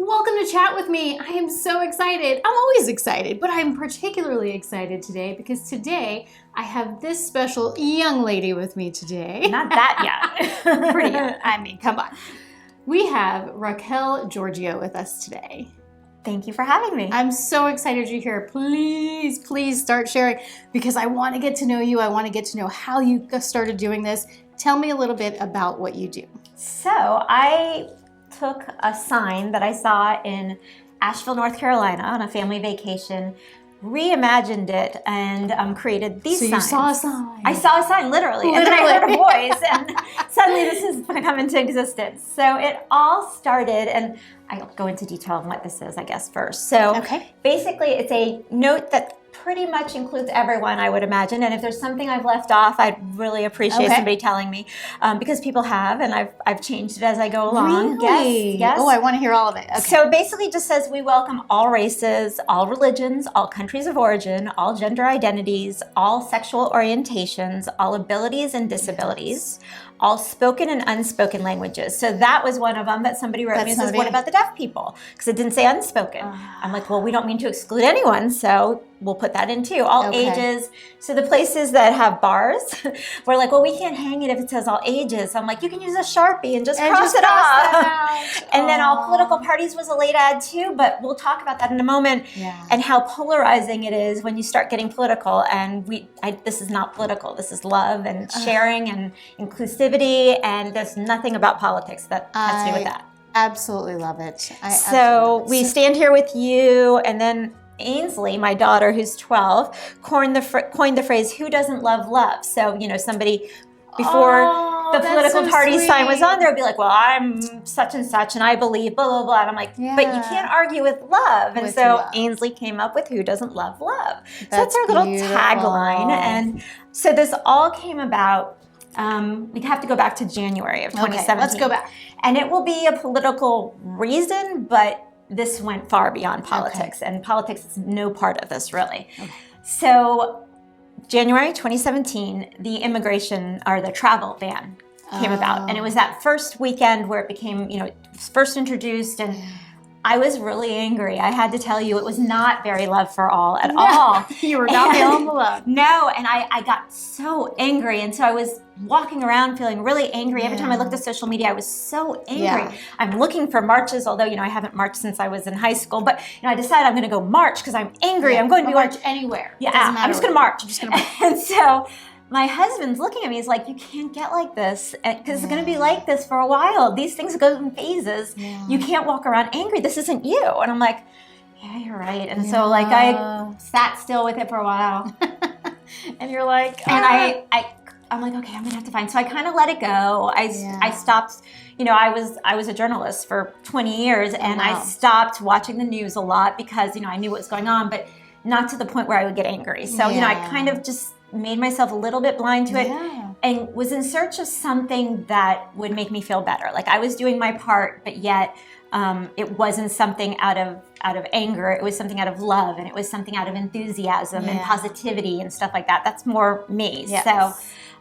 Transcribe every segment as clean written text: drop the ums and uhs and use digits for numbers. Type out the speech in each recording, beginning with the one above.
Welcome to Chat With Me. I am so excited. I'm always excited, but I'm particularly excited today because today I have this special young lady with me today. Not that young. Pretty young. I mean, come on. We have Raquel Giorgio with us today. Thank you for having me. I'm so excited you're here. Please start sharing because I want to get to know you. I want to get to know how you started doing this. Tell me a little bit about what you do. So I took a sign that I saw in Asheville, North Carolina on a family vacation, reimagined it, and created these signs. So you saw a sign. I saw a sign, literally. And then I heard a voice, and suddenly this has come into existence. So it all started, and I'll go into detail on what this is, I guess, first. So basically, it's a note that pretty much includes everyone, I would imagine. And if there's something I've left off, I'd really appreciate somebody telling me, because people have, and I've changed it as I go along. Really? Yes. Oh, I want to hear all of it. Okay. So basically it just says we welcome all races, all religions, all countries of origin, all gender identities, all sexual orientations, all abilities and disabilities, all spoken and unspoken languages. So that was one of them that somebody wrote me and says, what about the deaf people? Because it didn't say unspoken. I'm like, well, we don't mean to exclude anyone, so we'll put that in too. All ages. So the places that have bars, we're like, well, we can't hang it if it says all ages. I'm like, you can use a Sharpie and just cross it off. And then all political parties was a late ad too, but we'll talk about that in a moment and how polarizing it is when you start getting political. And this is not political. This is love and sharing and inclusivity. And there's nothing about politics that has to do with that. Absolutely love it. We stand here with you, and then Ainsley, my daughter, who's 12, coined the phrase, who doesn't love love? So, somebody before the political party sign was on there would be like, well, I'm such and such, and I believe blah, blah, blah. And I'm like, but you can't argue with love. And so Ainsley came up with who doesn't love love. So that's our little tagline. And so this all came about. We'd have to go back to January of 2017. Let's go back. And it will be a political reason, but this went far beyond politics, and politics is no part of this, really. So January 2017, the immigration or the travel ban came about. And it was that first weekend where it became, first introduced, and I was really angry. I had to tell you, it was not very love for all at all. You were not feeling the love. No, and I got so angry. And so I was walking around feeling really angry. Every time I looked at social media, I was so angry. I'm looking for marches, although, I haven't marched since I was in high school. But, I decided I'm going to go march because I'm angry. I'm going to march anywhere. Yeah, I'm just going to march. And so my husband's looking at me. He's like, you can't get like this because it's going to be like this for a while. These things go in phases. You can't walk around angry. This isn't you. And I'm like, yeah, you're right. And so I sat still with it for a while. And you're like, and I'm like, okay, I'm going to have to find. So I kind of let it go. I stopped. I was a journalist for 20 years and I stopped watching the news a lot because, I knew what was going on, but not to the point where I would get angry. So, I kind of just made myself a little bit blind to it and was in search of something that would make me feel better. Like I was doing my part, but yet it wasn't something out of anger. It was something out of love, and it was something out of enthusiasm and positivity and stuff like that. That's more me. So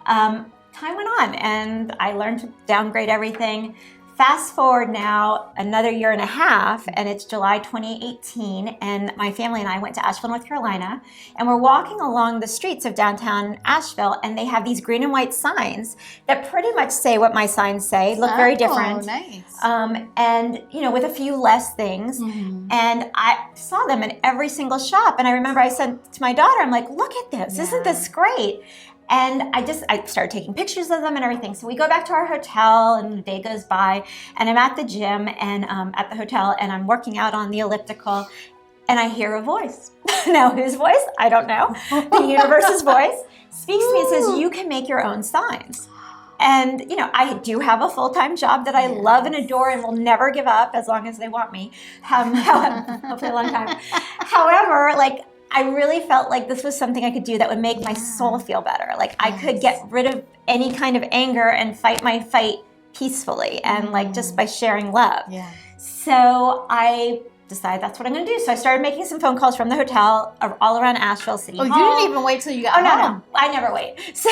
time went on, and I learned to downgrade everything. Fast forward now another year and a half, and it's July 2018, and my family and I went to Asheville, North Carolina, and we're walking along the streets of downtown Asheville, and they have these green and white signs that pretty much say what my signs say, look very different. Nice. And, with a few less things, and I saw them in every single shop, and I remember I said to my daughter, I'm like, look at this, isn't this great? And I started taking pictures of them and everything. So we go back to our hotel, and the day goes by, and I'm at the gym and at the hotel, and I'm working out on the elliptical, and I hear a voice. Now, whose voice? I don't know. The universe's voice speaks to me and says, you can make your own signs. And, I do have a full-time job that I love and adore and will never give up as long as they want me. Hopefully a long time. However, I really felt like this was something I could do that would make my soul feel better. Like I could get rid of any kind of anger and fight my fight peacefully and just by sharing love. So I decided that's what I'm going to do. So I started making some phone calls from the hotel all around Asheville City Hall. You didn't even wait till you got home. No. I never wait. So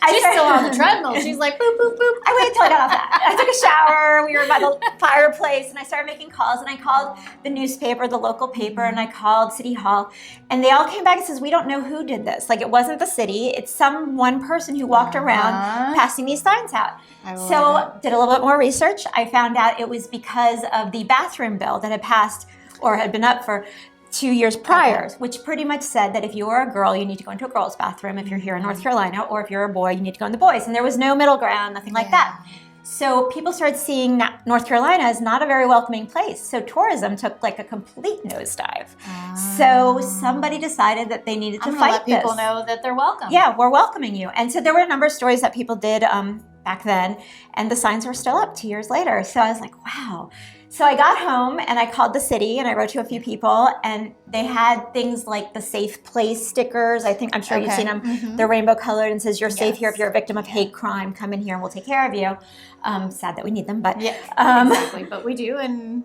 she's still on the treadmill. She's like, boop, boop, boop. I waited till I got off that. I took a shower. We were by the fireplace, and I started making calls. And I called the newspaper, the local paper, and I called City Hall. And they all came back and says, we don't know who did this. Like, it wasn't the city. It's some one person who walked around passing these signs out. So did a little bit more research. I found out it was because of the bathroom bill that had passed or had been up for 2 years prior, which pretty much said that if you are a girl, you need to go into a girl's bathroom if you're here in North Carolina, or if you're a boy, you need to go in the boys. And there was no middle ground, nothing like that. So people started seeing North Carolina as not a very welcoming place. So tourism took like a complete nosedive. So somebody decided that they needed to fight this. Let people know that they're welcome. Yeah, we're welcoming you. And so there were a number of stories that people did back then, and the signs were still up 2 years later. So I was like, wow. So I got home and I called the city and I wrote to a few people, and they had things like the safe place stickers. I'm sure you've seen them. They're rainbow colored and says, you're safe here if you're a victim of hate crime. Come in here and we'll take care of you. Sad that we need them, but exactly. But we do.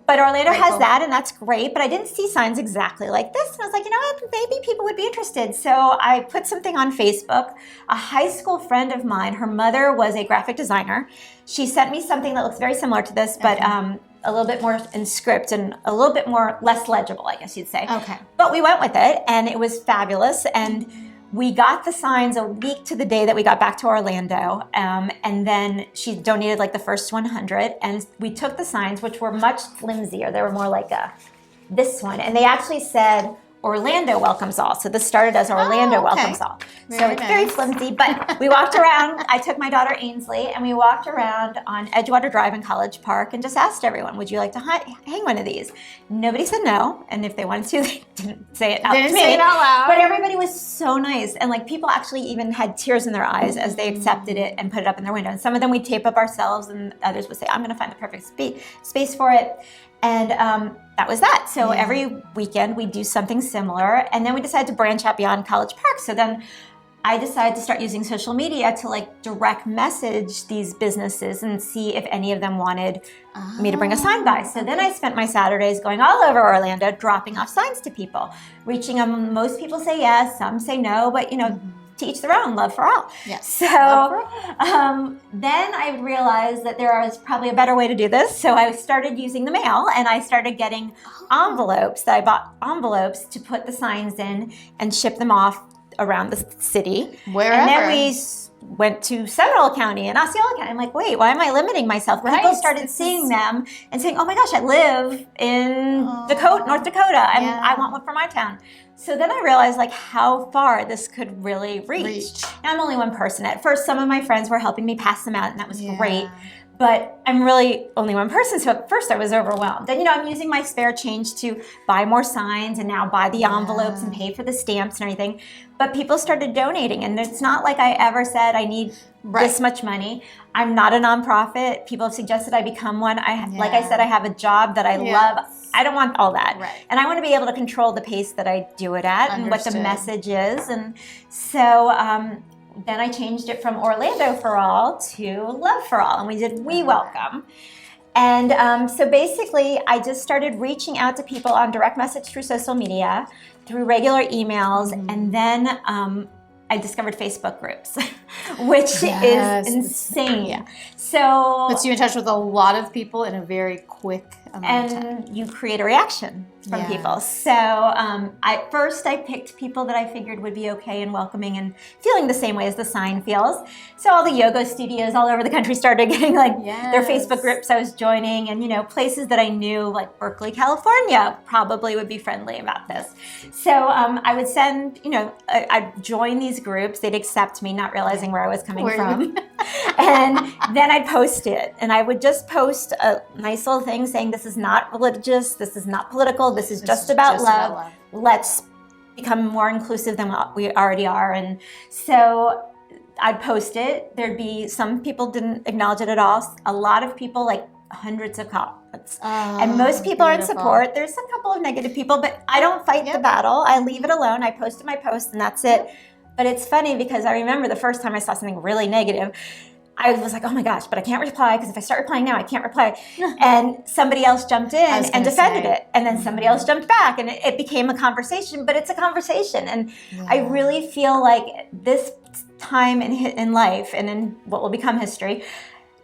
But Orlando has that, and that's great. But I didn't see signs exactly like this. And I was like, you know what? Maybe people would be interested. So I put something on Facebook. A high school friend of mine, her mother was a graphic designer. She sent me something that looks very similar to this, but a little bit more in script and a little bit more less legible, I guess you'd say. Okay. But we went with it, and it was fabulous. And we got the signs a week to the day that we got back to Orlando. And then she donated like the first 100. And we took the signs, which were much flimsier. They were more like this one. And they actually said, Orlando welcomes all. So this started as Orlando welcomes all. It's very flimsy, but we walked around. I took my daughter Ainsley, and we walked around on Edgewater Drive in College Park and just asked everyone, would you like to hang one of these? Nobody said no, and if they wanted to, they didn't say it out to me. Say it out loud. But everybody was so nice, and like people actually even had tears in their eyes as they accepted it and put it up in their window. And some of them we'd tape up ourselves, and others would say, I'm going to find the perfect space for it. And that was that. So every weekend we do something similar. And then we decided to branch out beyond College Park. So then I decided to start using social media to like direct message these businesses and see if any of them wanted me to bring a sign by. So then I spent my Saturdays going all over Orlando, dropping off signs to people, reaching them. Most people say yes, some say no, but you know, to each their own, love for all. Yes. So then I realized that there was probably a better way to do this. So I started using the mail, and I started getting envelopes. I bought envelopes to put the signs in and ship them off around the city. Wherever. And then we went to Seminole County and Osceola County. I'm like, wait, why am I limiting myself? People started seeing them and saying, oh my gosh, I live in North Dakota. I want one for my town. So then I realized like how far this could really reach. Now, I'm only one person. At first, some of my friends were helping me pass them out, and that was great. But I'm really only one person, so at first I was overwhelmed. And, you know, I'm using my spare change to buy more signs and now buy the envelopes and pay for the stamps and everything. But people started donating, and it's not like I ever said I need this much money. I'm not a nonprofit. People have suggested I become one. Like I said, I have a job that I love. I don't want all that. And I want to be able to control the pace that I do it at and what the message is. And so then I changed it from Orlando for All to Love for All, and we did We Welcome. And so basically, I just started reaching out to people on direct message through social media, through regular emails, and then I discovered Facebook groups, which is insane. So puts you in touch with a lot of people in a very quick amount of time. And you create a reaction from people. So at first I picked people that I figured would be okay and welcoming and feeling the same way as the sign feels. So all the yoga studios all over the country started getting like their Facebook groups I was joining, and you know, places that I knew like Berkeley, California probably would be friendly about this. So I would send, you know, I'd join these groups, they'd accept me, not realizing where I was coming from. And then I'd post it, and I would just post a nice little thing saying, this is not religious, this is not political, this is just about love. Let's become more inclusive than what we already are. And so I'd post it. There'd be some people didn't acknowledge it at all. A lot of people, like hundreds of comments. And most people are in support. There's a couple of negative people, but I don't fight the battle. I leave it alone. I posted my post, and that's it. But it's funny because I remember the first time I saw something really negative, I was like, oh my gosh, but I can't reply because if I start replying now, I can't reply. And somebody else jumped in and defended it. And then somebody else jumped back and it became a conversation, but it's a conversation. And I really feel like this time in life and in what will become history,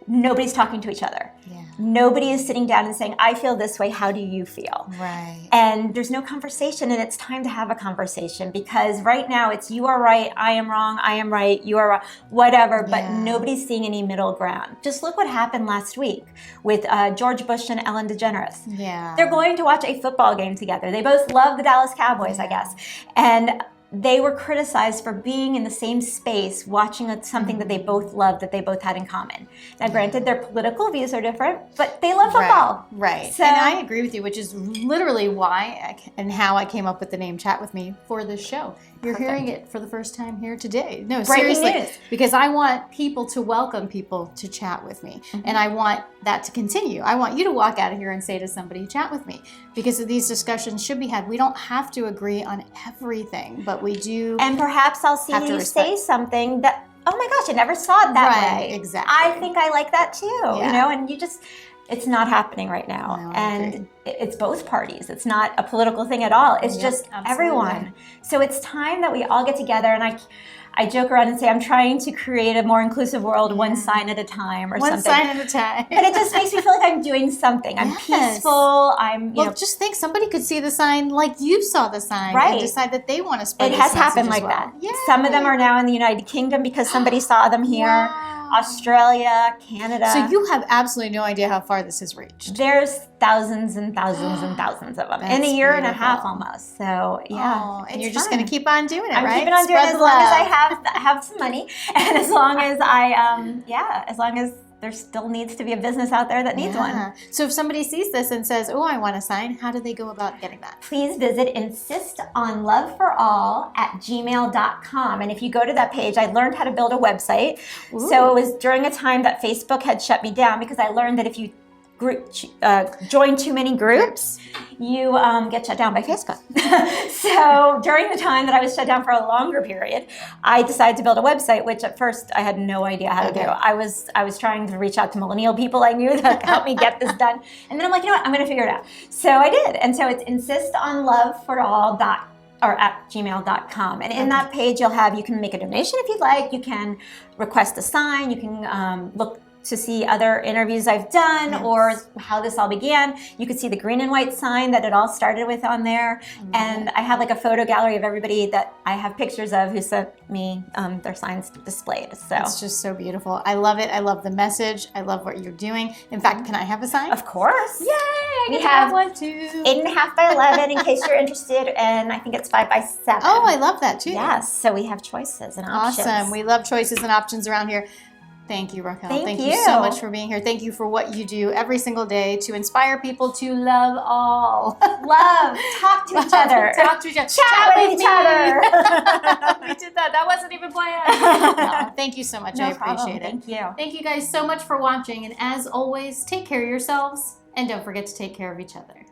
nobody's talking to each other. Yeah. Nobody is sitting down and saying, I feel this way, how do you feel? Right. And there's no conversation, and it's time to have a conversation, because right now it's you are right, I am wrong, I am right, you are wrong, whatever, but nobody's seeing any middle ground. Just look what happened last week with George Bush and Ellen DeGeneres. Yeah. They're going to watch a football game together. They both love the Dallas Cowboys, I guess. And they were criticized for being in the same space, watching something that they both loved, that they both had in common. Now, granted, their political views are different, but they love football. Right. So, and I agree with you, which is literally why and how I came up with the name Chat With Me for this show. You're hearing it for the first time here today. No, seriously. Breaking news. Because I want people to welcome people to chat with me. And I want that to continue. I want you to walk out of here and say to somebody, chat with me. Because these discussions should be had. We don't have to agree on everything, but we do. And perhaps I'll see you say something that, oh my gosh, I never saw it that way. Exactly. I think I like that too, you know, and you just, it's not happening right now. No, and it's both parties. It's not a political thing at all. It's just everyone. So it's time that we all get together, and I joke around and say I'm trying to create a more inclusive world one sign at a time or something. One sign at a time. But it just makes me feel like I'm doing something. I'm peaceful. I'm, you know. Just think somebody could see the sign like you saw the sign and decide that they want to spread it has happened like that. Yay. Some of them are now in the United Kingdom because somebody saw them here. Wow. Australia, Canada. So you have absolutely no idea how far this has reached. There's thousands and thousands and thousands of them in a year and a half almost. So yeah, and you're just going to keep on doing it, right? I'm keeping on doing it as long as I have some money, and as long as as long as there still needs to be a business out there that needs one. So if somebody sees this and says, oh, I want a sign, how do they go about getting that? Please visit insistonloveforall@gmail.com. And if you go to that page, I learned how to build a website. Ooh. So it was during a time that Facebook had shut me down, because I learned that if you join too many groups, you get shut down by Facebook. So during the time that I was shut down for a longer period, I decided to build a website, which at first I had no idea how to do. I was trying to reach out to millennial people I knew that help me get this done. And then I'm like, you know what, I'm going to figure it out. So I did. And so it's insistonloveforall@gmail.com. And in that page, you can make a donation if you'd like. You can request a sign. You can look to see other interviews I've done or how this all began. You could see the green and white sign that it all started with on there. And I have like a photo gallery of everybody that I have pictures of who sent me their signs displayed. So it's just so beautiful. I love it. I love the message. I love what you're doing. In fact, can I have a sign? Of course. Yay! We have one too. 8.5 by 11 in case you're interested, and I think it's 5 by 7. Oh, I love that too. Yes, so we have choices and options. Awesome. We love choices and options around here. Thank you, Raquel. Thank you so much for being here. Thank you for what you do every single day to inspire people to love all. Love. Talk to each other. Talk to each other. Chat with each other. We did that. That wasn't even planned. No, thank you so much. I appreciate it. Thank you. Thank you guys so much for watching. And as always, take care of yourselves and don't forget to take care of each other.